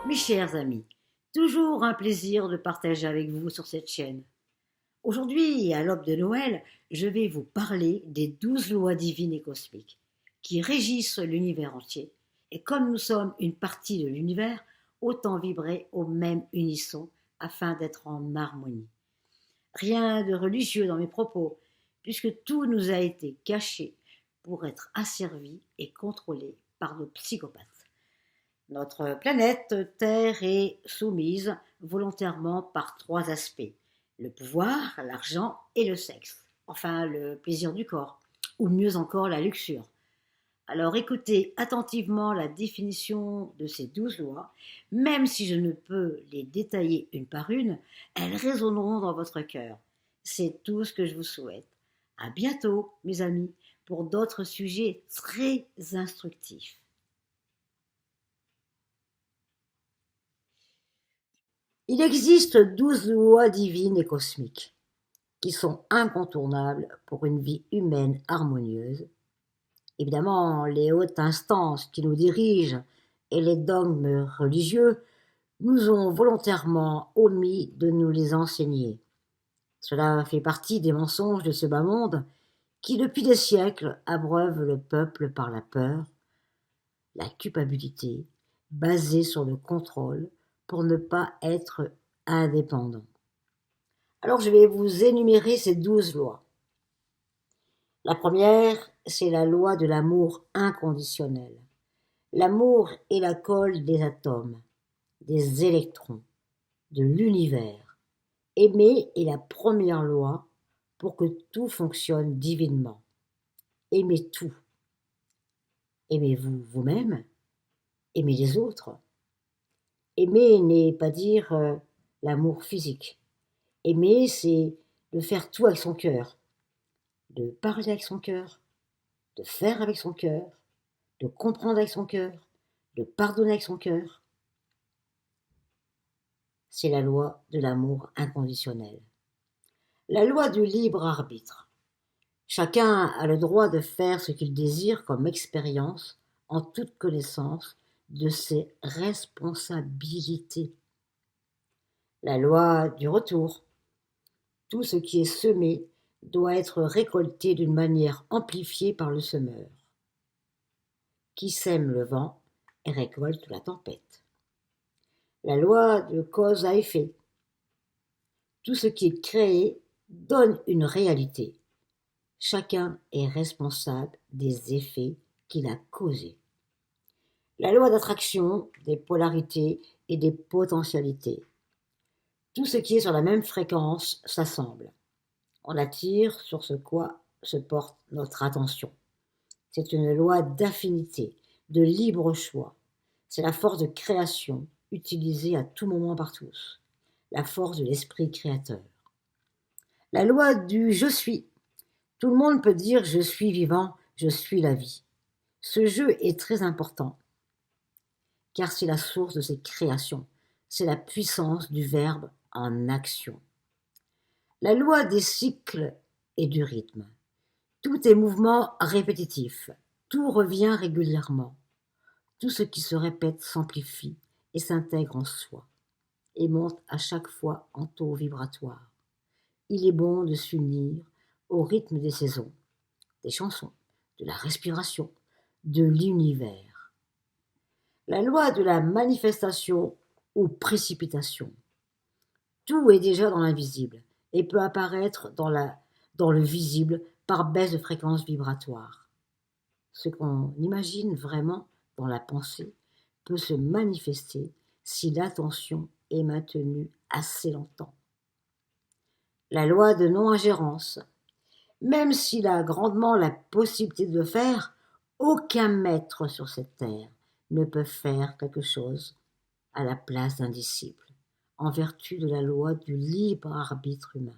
Mes chers amis, toujours un plaisir de partager avec vous sur cette chaîne. Aujourd'hui, à l'aube de Noël, je vais vous parler des 12 lois divines et cosmiques qui régissent l'univers entier. Et comme nous sommes une partie de l'univers, autant vibrer au même unisson afin d'être en harmonie. Rien de religieux dans mes propos, puisque tout nous a été caché pour être asservi et contrôlé par nos psychopathes. Notre planète Terre est soumise volontairement par 3 aspects: le pouvoir, l'argent et le sexe, enfin le plaisir du corps, ou mieux encore la luxure. Alors écoutez attentivement la définition de ces 12 lois, même si je ne peux les détailler une par une, elles résonneront dans votre cœur. C'est tout ce que je vous souhaite. À bientôt, mes amis, pour d'autres sujets très instructifs. Il existe 12 lois divines et cosmiques qui sont incontournables pour une vie humaine harmonieuse. Évidemment, les hautes instances qui nous dirigent et les dogmes religieux nous ont volontairement omis de nous les enseigner. Cela fait partie des mensonges de ce bas monde qui, depuis des siècles, abreuvent le peuple par la peur, la culpabilité, basée sur le contrôle pour ne pas être indépendant. Alors je vais vous énumérer ces 12 lois. La première, c'est la loi de l'amour inconditionnel. L'amour est la colle des atomes, des électrons, de l'univers. Aimer est la première loi pour que tout fonctionne divinement. Aimez tout. Aimez-vous vous-même, aimez les autres. Aimer n'est pas dire l'amour physique. Aimer, c'est de faire tout avec son cœur, de parler avec son cœur, de faire avec son cœur, de comprendre avec son cœur, de pardonner avec son cœur. C'est la loi de l'amour inconditionnel. La loi du libre arbitre. Chacun a le droit de faire ce qu'il désire comme expérience en toute connaissance de ses responsabilités. La loi du retour. Tout ce qui est semé doit être récolté d'une manière amplifiée par le semeur. Qui sème le vent et récolte la tempête. La loi de cause à effet. Tout ce qui est créé donne une réalité. Chacun est responsable des effets qu'il a causés. La loi d'attraction, des polarités et des potentialités. Tout ce qui est sur la même fréquence s'assemble. On attire sur ce quoi se porte notre attention. C'est une loi d'affinité, de libre choix. C'est la force de création utilisée à tout moment par tous. La force de l'esprit créateur. La loi du je suis. Tout le monde peut dire je suis vivant, je suis la vie. Ce jeu est très important car c'est la source de ses créations. C'est la puissance du verbe en action. La loi des cycles et du rythme. Tout est mouvement répétitif. Tout revient régulièrement. Tout ce qui se répète s'amplifie et s'intègre en soi et monte à chaque fois en taux vibratoire. Il est bon de s'unir au rythme des saisons, des chansons, de la respiration, de l'univers. La loi de la manifestation ou précipitation. Tout est déjà dans l'invisible et peut apparaître dans le visible par baisse de fréquence vibratoire. Ce qu'on imagine vraiment dans la pensée peut se manifester si l'attention est maintenue assez longtemps. La loi de non-ingérence. Même s'il a grandement la possibilité de le faire, aucun maître sur cette terre ne peut faire quelque chose à la place d'un disciple, en vertu de la loi du libre arbitre humain.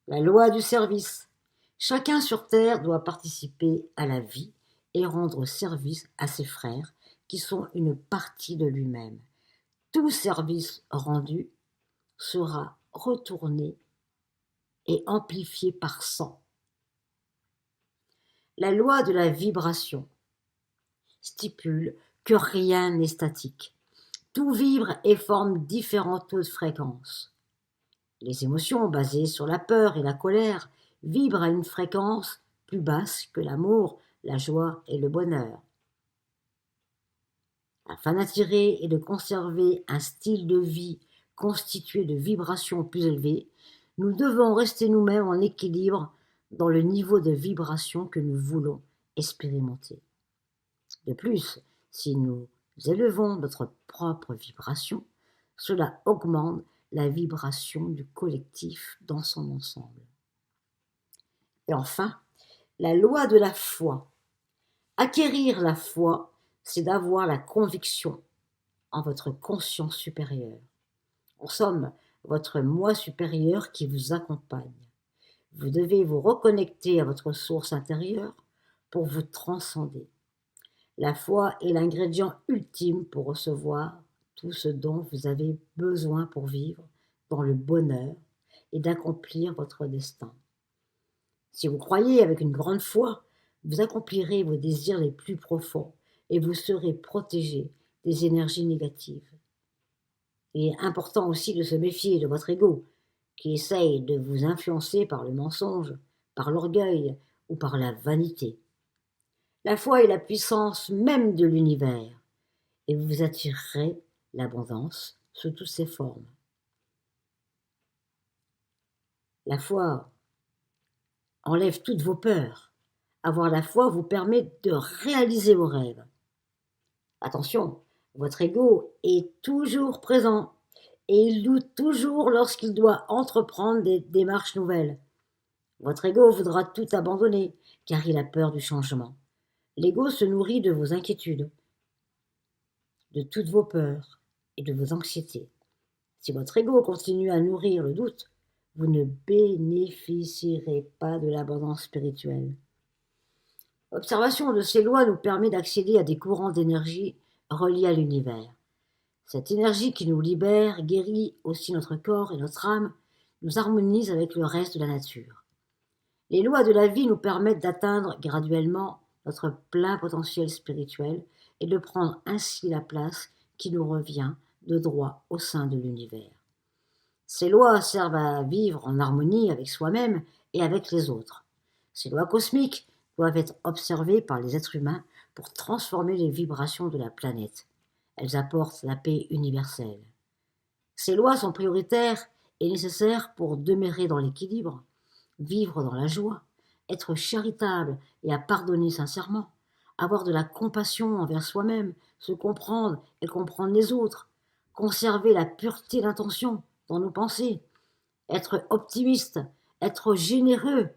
La loi du service. Chacun sur terre doit participer à la vie et rendre service à ses frères, qui sont une partie de lui-même. Tout service rendu sera retourné et amplifié par 100. La loi de la vibration stipule que rien n'est statique. Tout vibre et forme différents taux de fréquence. Les émotions basées sur la peur et la colère vibrent à une fréquence plus basse que l'amour, la joie et le bonheur. Afin d'attirer et de conserver un style de vie constitué de vibrations plus élevées, nous devons rester nous-mêmes en équilibre dans le niveau de vibration que nous voulons expérimenter. De plus, si nous élevons notre propre vibration, cela augmente la vibration du collectif dans son ensemble. Et enfin, la loi de la foi. Acquérir la foi, c'est d'avoir la conviction en votre conscience supérieure. En somme, votre moi supérieur qui vous accompagne. Vous devez vous reconnecter à votre source intérieure pour vous transcender. La foi est l'ingrédient ultime pour recevoir tout ce dont vous avez besoin pour vivre dans le bonheur et d'accomplir votre destin. Si vous croyez avec une grande foi, vous accomplirez vos désirs les plus profonds et vous serez protégé des énergies négatives. Il est important aussi de se méfier de votre ego, qui essaye de vous influencer par le mensonge, par l'orgueil ou par la vanité. La foi est la puissance même de l'univers, et vous attirerez l'abondance sous toutes ses formes. La foi enlève toutes vos peurs. Avoir la foi vous permet de réaliser vos rêves. Attention, votre ego est toujours présent et il doute toujours lorsqu'il doit entreprendre des démarches nouvelles. Votre ego voudra tout abandonner car il a peur du changement. L'ego se nourrit de vos inquiétudes, de toutes vos peurs et de vos anxiétés. Si votre ego continue à nourrir le doute, vous ne bénéficierez pas de l'abondance spirituelle. L'observation de ces lois nous permet d'accéder à des courants d'énergie reliés à l'univers. Cette énergie qui nous libère, guérit aussi notre corps et notre âme, nous harmonise avec le reste de la nature. Les lois de la vie nous permettent d'atteindre graduellement notre plein potentiel spirituel et de prendre ainsi la place qui nous revient de droit au sein de l'univers. Ces lois servent à vivre en harmonie avec soi-même et avec les autres. Ces lois cosmiques doivent être observées par les êtres humains pour transformer les vibrations de la planète. Elles apportent la paix universelle. Ces lois sont prioritaires et nécessaires pour demeurer dans l'équilibre, vivre dans la joie, être charitable et à pardonner sincèrement, avoir de la compassion envers soi-même, se comprendre et comprendre les autres, conserver la pureté d'intention dans nos pensées, être optimiste, être généreux,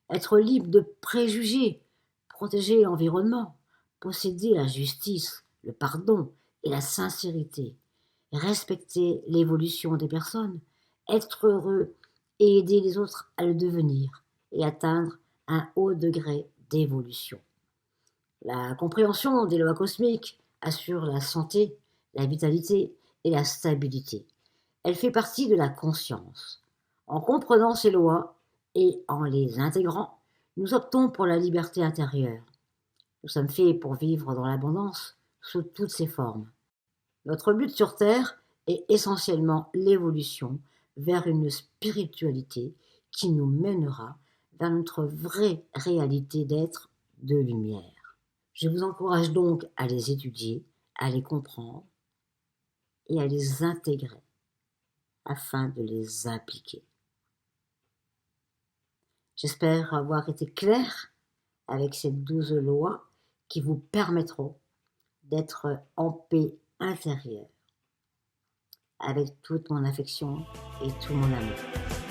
être libre de préjugés, protéger l'environnement, posséder la justice, le pardon et la sincérité, respecter l'évolution des personnes, être heureux et aider les autres à le devenir et atteindre un haut degré d'évolution. La compréhension des lois cosmiques assure la santé, la vitalité et la stabilité. Elle fait partie de la conscience. En comprenant ces lois et en les intégrant, nous optons pour la liberté intérieure. Nous sommes faits pour vivre dans l'abondance sous toutes ses formes. Notre but sur Terre est essentiellement l'évolution vers une spiritualité qui nous mènera vers notre vraie réalité d'être de lumière. Je vous encourage donc à les étudier, à les comprendre et à les intégrer afin de les appliquer. J'espère avoir été clair avec ces 12 lois qui vous permettront d'être en paix intérieure avec toute mon affection et tout mon amour.